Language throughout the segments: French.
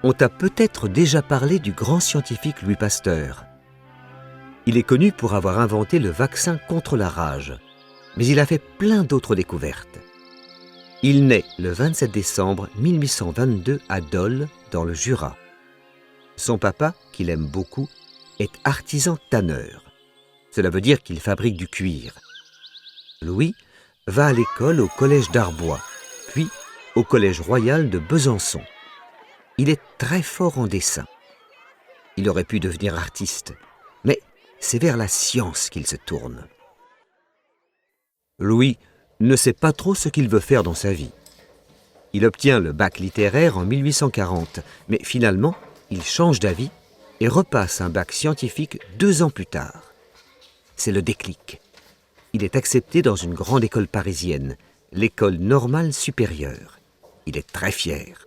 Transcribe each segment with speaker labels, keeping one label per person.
Speaker 1: On t'a peut-être déjà parlé du grand scientifique Louis Pasteur. Il est connu pour avoir inventé le vaccin contre la rage, mais il a fait plein d'autres découvertes. Il naît le 27 décembre 1822 à Dole, dans le Jura. Son papa, qu'il aime beaucoup, est artisan tanneur. Cela veut dire qu'il fabrique du cuir. Louis va à l'école au collège d'Arbois, puis au collège royal de Besançon. Il est très fort en dessin. Il aurait pu devenir artiste, mais c'est vers la science qu'il se tourne. Louis ne sait pas trop ce qu'il veut faire dans sa vie. Il obtient le bac littéraire en 1840, mais finalement, il change d'avis et repasse un bac scientifique 2 ans plus tard. C'est le déclic. Il est accepté dans une grande école parisienne, l'école normale supérieure. Il est très fier.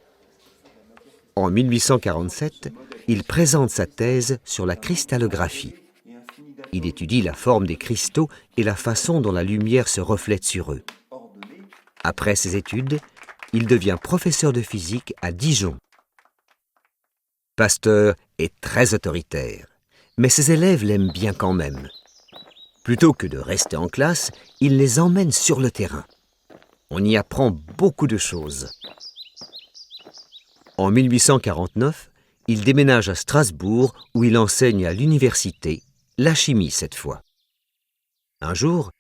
Speaker 1: En 1847, il présente sa thèse sur la cristallographie. Il étudie la forme des cristaux et la façon dont la lumière se reflète sur eux. Après ses études, il devient professeur de physique à Dijon. Pasteur est très autoritaire, mais ses élèves l'aiment bien quand même. Plutôt que de rester en classe, il les emmène sur le terrain. On y apprend beaucoup de choses. En 1849, il déménage à Strasbourg où il enseigne à l'université, la chimie cette fois. Un jour,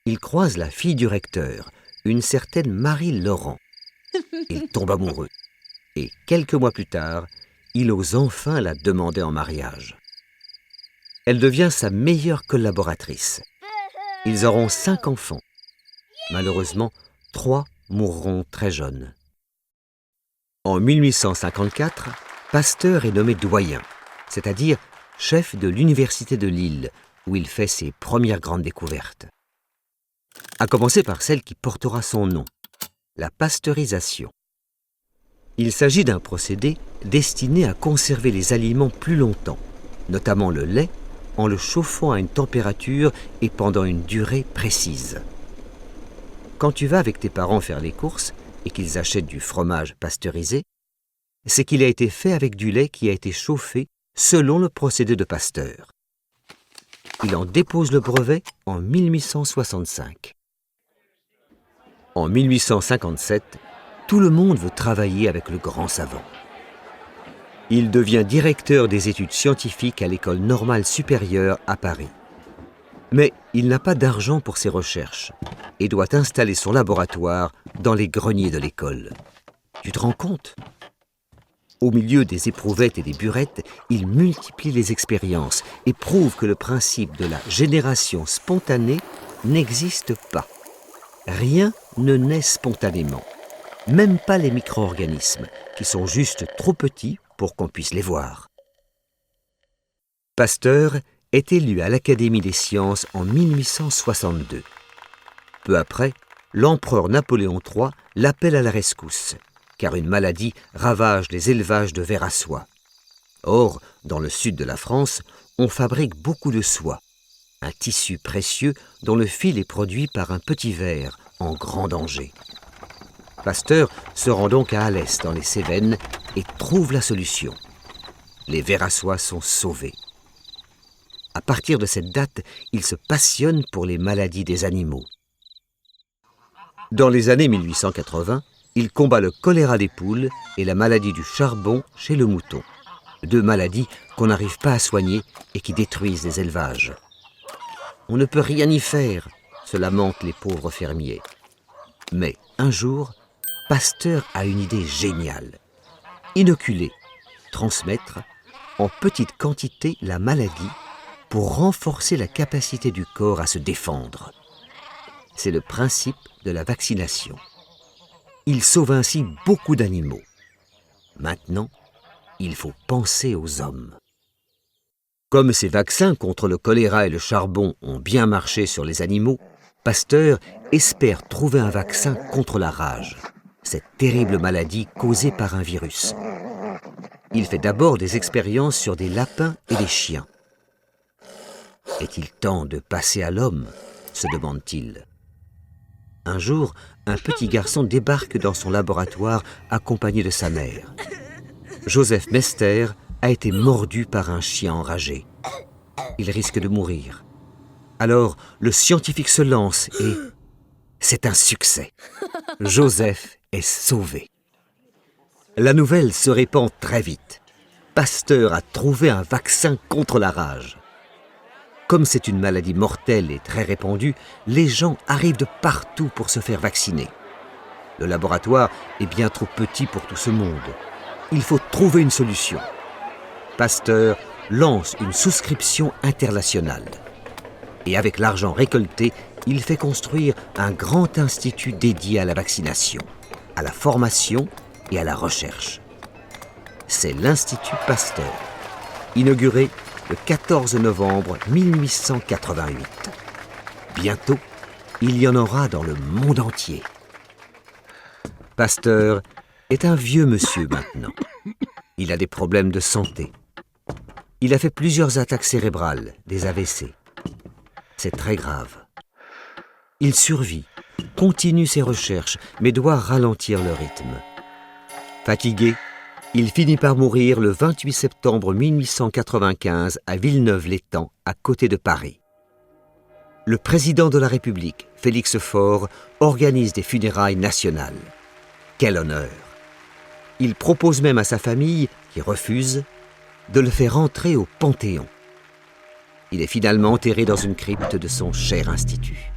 Speaker 1: il croise la fille du recteur, une certaine Marie Laurent. Il tombe amoureux et quelques mois plus tard, il ose enfin la demander en mariage. Elle devient sa meilleure collaboratrice. Ils auront 5 enfants. Malheureusement, 3 mourront très jeunes. En 1854, Pasteur est nommé doyen, c'est-à-dire chef de l'université de Lille, où il fait ses premières grandes découvertes. À commencer par celle qui portera son nom, la pasteurisation. Il s'agit d'un procédé destiné à conserver les aliments plus longtemps, notamment le lait, en le chauffant à une température et pendant une durée précise. Quand tu vas avec tes parents faire les courses et qu'ils achètent du fromage pasteurisé, c'est qu'il a été fait avec du lait qui a été chauffé selon le procédé de Pasteur. Il en dépose le brevet en 1865. En 1857, tout le monde veut travailler avec le grand savant. Il devient directeur des études scientifiques à l'École normale supérieure à Paris. Mais il n'a pas d'argent pour ses recherches et doit installer son laboratoire dans les greniers de l'école. Tu te rends compte ? Au milieu des éprouvettes et des burettes, il multiplie les expériences et prouve que le principe de la génération spontanée n'existe pas. Rien ne naît spontanément, même pas les micro-organismes, qui sont juste trop petits pour qu'on puisse les voir. Pasteur est élu à l'Académie des sciences en 1862. Peu après, l'empereur Napoléon III l'appelle à la rescousse, car une maladie ravage les élevages de vers à soie. Or, dans le sud de la France, on fabrique beaucoup de soie, un tissu précieux dont le fil est produit par un petit ver en grand danger. Pasteur se rend donc à Alès, dans les Cévennes, et trouve la solution. Les vers à soie sont sauvés. À partir de cette date, il se passionne pour les maladies des animaux. Dans les années 1880, il combat le choléra des poules et la maladie du charbon chez le mouton. 2 maladies qu'on n'arrive pas à soigner et qui détruisent les élevages. On ne peut rien y faire, se lamentent les pauvres fermiers. Mais un jour, Pasteur a une idée géniale. Inoculer, transmettre en petite quantité la maladie pour renforcer la capacité du corps à se défendre. C'est le principe de la vaccination. Il sauve ainsi beaucoup d'animaux. Maintenant, il faut penser aux hommes. Comme ces vaccins contre le choléra et le charbon ont bien marché sur les animaux, Pasteur espère trouver un vaccin contre la rage, cette terrible maladie causée par un virus. Il fait d'abord des expériences sur des lapins et des chiens. Est-il temps de passer à l'homme ? Se demande-t-il. Un jour, un petit garçon débarque dans son laboratoire accompagné de sa mère. Joseph Mester a été mordu par un chien enragé. Il risque de mourir. Alors, le scientifique se lance et c'est un succès. Joseph est sauvé. La nouvelle se répand très vite. Pasteur a trouvé un vaccin contre la rage. Comme c'est une maladie mortelle et très répandue, les gens arrivent de partout pour se faire vacciner. Le laboratoire est bien trop petit pour tout ce monde. Il faut trouver une solution. Pasteur lance une souscription internationale. Et avec l'argent récolté, il fait construire un grand institut dédié à la vaccination, à la formation et à la recherche. C'est l'Institut Pasteur, inauguré le 14 novembre 1888. Bientôt, il y en aura dans le monde entier. Pasteur est un vieux monsieur maintenant. Il a des problèmes de santé. Il a fait plusieurs attaques cérébrales, des AVC. C'est très grave. Il survit, continue ses recherches, mais doit ralentir le rythme. Fatigué, il finit par mourir le 28 septembre 1895 à Villeneuve-l'Étang, à côté de Paris. Le président de la République, Félix Faure, organise des funérailles nationales. Quel honneur! Il propose même à sa famille, qui refuse, de le faire entrer au Panthéon. Il est finalement enterré dans une crypte de son cher institut.